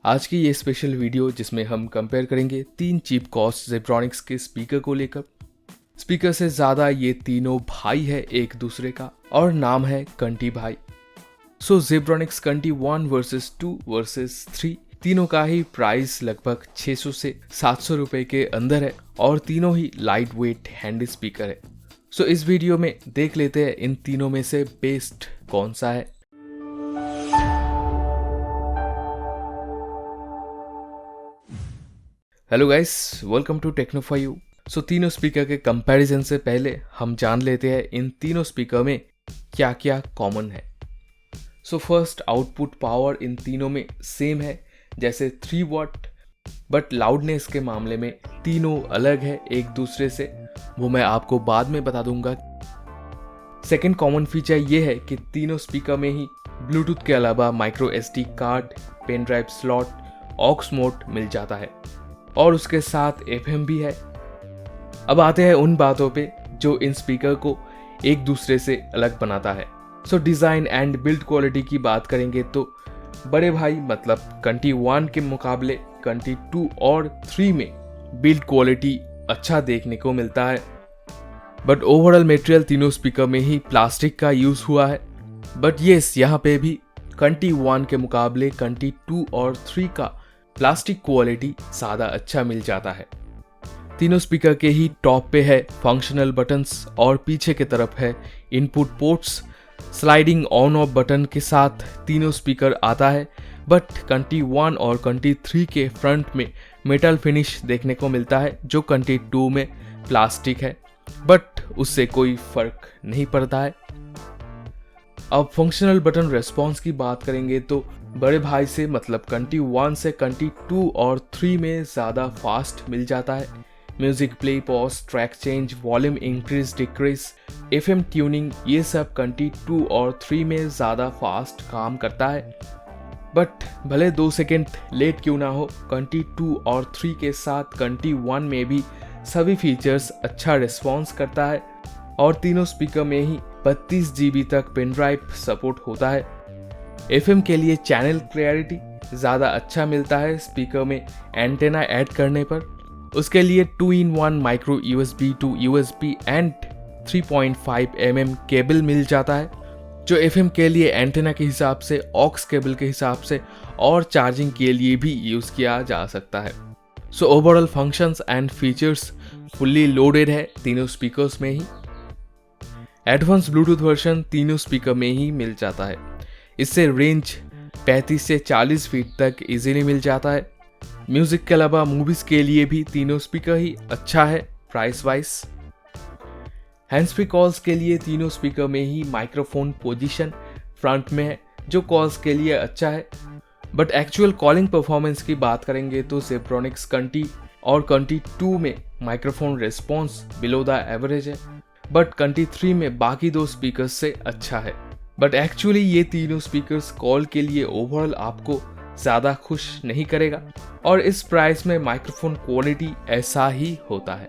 आज की ये स्पेशल वीडियो जिसमें हम कंपेयर करेंगे 3 चीप कॉस्ट जेब्रॉनिक्स के स्पीकर को लेकर। स्पीकर से ज़्यादा ये तीनों भाई है एक दूसरे का और नाम है कंटी भाई। सो जेब्रॉनिक्स कंटी 1 वर्सेस 2 वर्सेस 3 तीनों का ही प्राइस लगभग 600 से 700 रुपए के अंदर है और तीनों ही लाइट वेट हैंड स्पीकर है। सो इस वीडियो में देख लेते हैं इन तीनों में से बेस्ट कौन सा है। Hello guys, welcome to Techno for you. So तीनों स्पीकर के कंपैरिजन से पहले हम जान लेते हैं इन तीनों स्पीकर में क्या क्या कॉमन है। So first, output power in तीनों में सेम है जैसे 3 वॉट, बट लाउडनेस के मामले में तीनों अलग है एक दूसरे से, वो मैं आपको बाद में बता दूंगा। सेकेंड कॉमन फीचर ये है कि तीनों स्पीकर में ही ब्लूटूथ के अलावा micro SD card, pen drive slot, aux mode मिल जाता है और उसके साथ FM भी है। अब आते हैं उन बातों पे जो इन स्पीकर को एक दूसरे से अलग बनाता है। सो डिज़ाइन एंड बिल्ड क्वालिटी की बात करेंगे तो बड़े भाई मतलब कंटी 1 के मुकाबले कंटी 2 और 3 में बिल्ड क्वालिटी अच्छा देखने को मिलता है, बट ओवरऑल मटेरियल तीनों स्पीकर में ही प्लास्टिक का यूज़ हुआ है। बट येस, यहाँ पे भी कंटी 1 के मुकाबले कंटी 2 और 3 का प्लास्टिक क्वालिटी ज़्यादा अच्छा मिल जाता है। तीनों स्पीकर के ही टॉप पे है फंक्शनल बटन्स और पीछे की तरफ है input ports. Sliding on off button के साथ तीनों स्पीकर आता है, बट कंटी 1 और कंटी 3 के फ्रंट में मेटल फिनिश देखने को मिलता है जो कंटी 2 में प्लास्टिक है, बट उससे कोई फर्क नहीं पड़ता है। अब फंक्शनल बटन रेस्पॉन्स की बात करेंगे तो बड़े भाई से मतलब कंटी 1 से कंटी 2 और 3 में ज़्यादा फास्ट मिल जाता है। Music play, pause, track change, volume increase decrease, FM tuning, ये सब कंटी 2 और 3 में ज़्यादा फास्ट काम करता है। बट भले 2 सेकेंड लेट क्यों ना हो, कंटी 2 और 3 के साथ कंटी 1 में भी सभी फीचर्स अच्छा रिस्पॉन्स करता है और तीनों स्पीकर में ही 32 GB तक पेन ड्राइव सपोर्ट होता है। FM के लिए चैनल क्लैरिटी ज़्यादा अच्छा मिलता है स्पीकर में एंटेना ऐड करने पर। उसके लिए 2-in-1 micro USB to USB and 3.5 mm cable मिल जाता है जो FM के लिए एंटेना के हिसाब से, ऑक्स केबल के हिसाब से और चार्जिंग के लिए भी यूज़ किया जा सकता है। So overall functions and features fully loaded है तीनों स्पीकर्स में ही। एडवांस ब्लूटूथ वर्जन तीनों स्पीकर में ही मिल जाता है। इससे रेंज 35 से 40 फीट तक इजीली मिल जाता है। म्यूजिक के अलावा मूवीज के लिए भी तीनों स्पीकर ही अच्छा है price wise. Hands free calls के लिए तीनों स्पीकर में ही माइक्रोफोन पोजीशन फ्रंट में है जो कॉल्स के लिए अच्छा है, बट एक्चुअल कॉलिंग परफॉर्मेंस की बात करेंगे तो जेब्रॉनिक्स कंटी और कंटी 2 में microphone response below the average है, बट कंटी 3 में बाकी दो स्पीकर्स से अच्छा है। बट एक्चुअली ये तीनों स्पीकर्स कॉल के लिए ओवरऑल आपको ज़्यादा खुश नहीं करेगा और इस प्राइस में माइक्रोफोन क्वालिटी ऐसा ही होता है।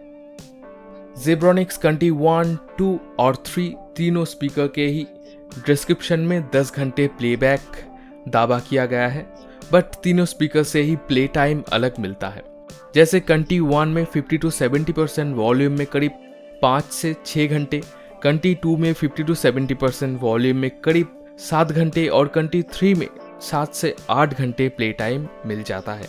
जेब्रॉनिक्स कंटी 1, 2 और 3 तीनों स्पीकर के ही डिस्क्रिप्शन में 10 घंटे प्लेबैक दावा किया गया है, बट तीनों स्पीकर से ही प्ले टाइम अलग मिलता है। जैसे कंटी 1 में 50 to 70% वॉल्यूम में करीब 5 से 6 घंटे, कंटी 2 में 50 to 70% वॉल्यूम में करीब 7 घंटे और कंटी 3 में 7 से 8 घंटे प्ले टाइम मिल जाता है।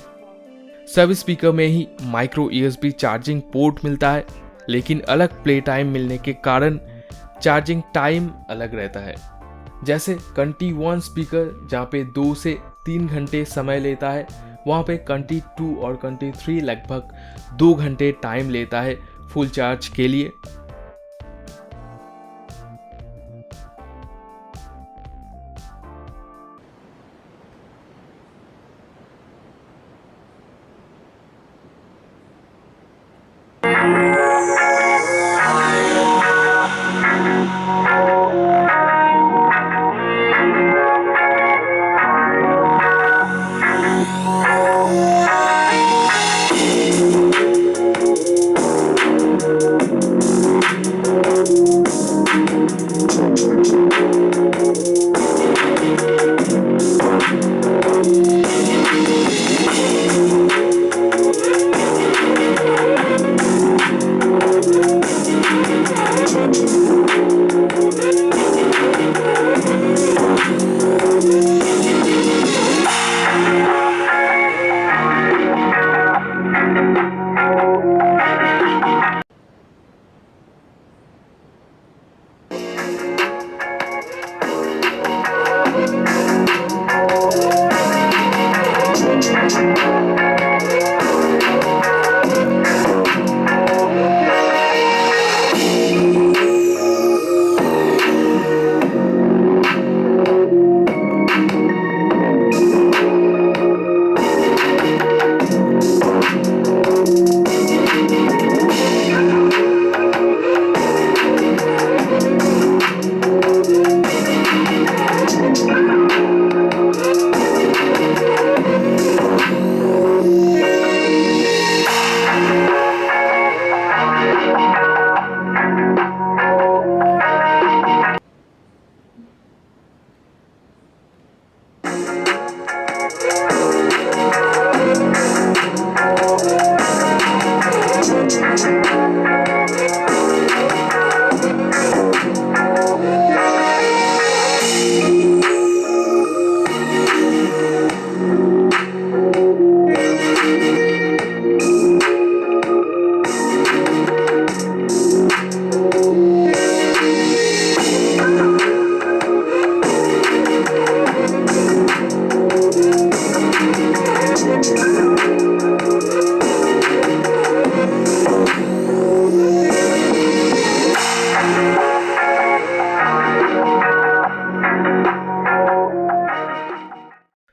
सब स्पीकर में ही माइक्रो USB चार्जिंग पोर्ट मिलता है, लेकिन अलग प्ले टाइम मिलने के कारण चार्जिंग टाइम अलग रहता है। जैसे कंटी 1 स्पीकर जहाँ पे 2 से 3 घंटे समय लेता है, वहाँ पे कंटी 2 और कंटी 3 लगभग 2 घंटे टाइम लेता है फुल चार्ज के लिए।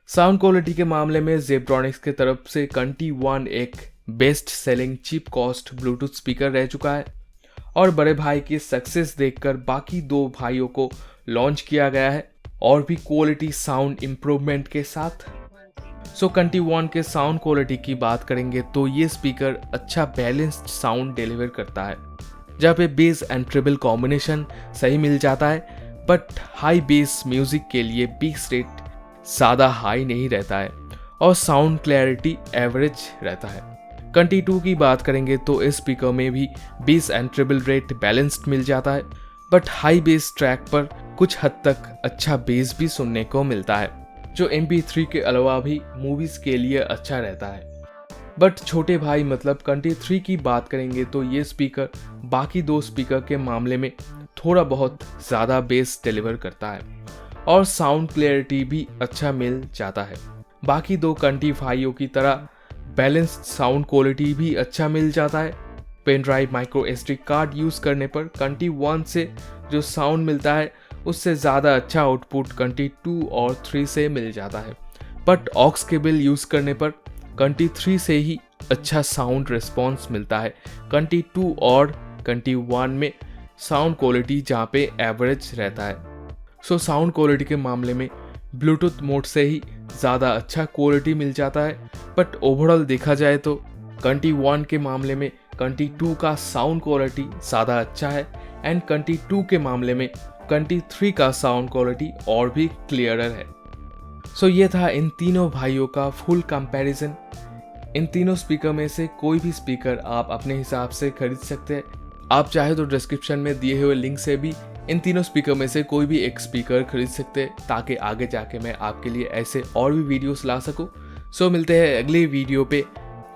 साउंड क्वालिटी के मामले में ज़ेब्रॉनिक्स की तरफ से कंटी 1 एक best selling cheap cost Bluetooth speaker रह चुका है और बड़े भाई की सक्सेस देखकर बाकी दो भाइयों को लॉन्च किया गया है और भी क्वालिटी साउंड इम्प्रूवमेंट के साथ। सो कंटी 1 के साउंड क्वालिटी की बात करेंगे तो ये स्पीकर अच्छा बैलेंस्ड साउंड डिलीवर करता है, जहाँ पे बेस एंड ट्रिबल कॉम्बिनेशन सही मिल जाता है, बट हाई बेस म्यूजिक के लिए बेस रेट ज़्यादा हाई नहीं रहता है और साउंड क्लैरिटी एवरेज रहता है। कंटी 2 की बात करेंगे तो इस स्पीकर में भी बेस एंड ट्रिबल रेट बैलेंस्ड मिल जाता है, बट हाई बेस ट्रैक पर कुछ हद तक अच्छा बेस भी सुनने को मिलता है, जो MP3 के अलावा भी मूवीज़ के लिए अच्छा रहता है। बट छोटे भाई मतलब कंटी 3 की बात करेंगे तो ये स्पीकर बाकी दो स्पीकर के मामले में थोड़ा बहुत ज़्यादा बेस डिलीवर करता है और साउंड क्लैरिटी भी अच्छा मिल जाता है। बाकी दो कंटी भाइयों की तरह बैलेंस्ड साउंड क्वालिटी भी अच्छा मिल जाता है। Pen drive micro SD card use करने पर कंटी 1 से जो साउंड मिलता है उससे ज़्यादा अच्छा आउटपुट कंटी 2 और 3 से मिल जाता है, बट ऑक्स केबल यूज़ करने पर कंटी 3 से ही अच्छा साउंड रिस्पॉन्स मिलता है। कंटी 2 और कंटी 1 में साउंड क्वालिटी जहाँ पे एवरेज रहता है। सो साउंड क्वालिटी के मामले में ब्लूटूथ मोड से ही ज़्यादा अच्छा क्वालिटी मिल जाता है, बट ओवरऑल देखा जाए तो कंटी 1 के मामले में कंटी 2 का साउंड क्वालिटी ज़्यादा अच्छा है एंड कंटी 2 के मामले में कंटी 3 का साउंड क्वालिटी और भी क्लियरर है। सो ये था इन तीनों भाइयों का फुल कंपैरिजन। इन तीनों स्पीकर में से कोई भी स्पीकर आप अपने हिसाब से खरीद सकते हैं। आप चाहे तो डिस्क्रिप्शन में दिए हुए लिंक से भी इन तीनों स्पीकर में से कोई भी एक स्पीकर खरीद सकते हैं, ताकि आगे जाके मैं आपके लिए ऐसे और भी वीडियोस ला सकूं। सो मिलते हैं अगले वीडियो पे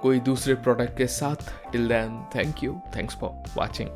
कोई दूसरे प्रोडक्ट के साथ। Till then thank you, thanks for watching.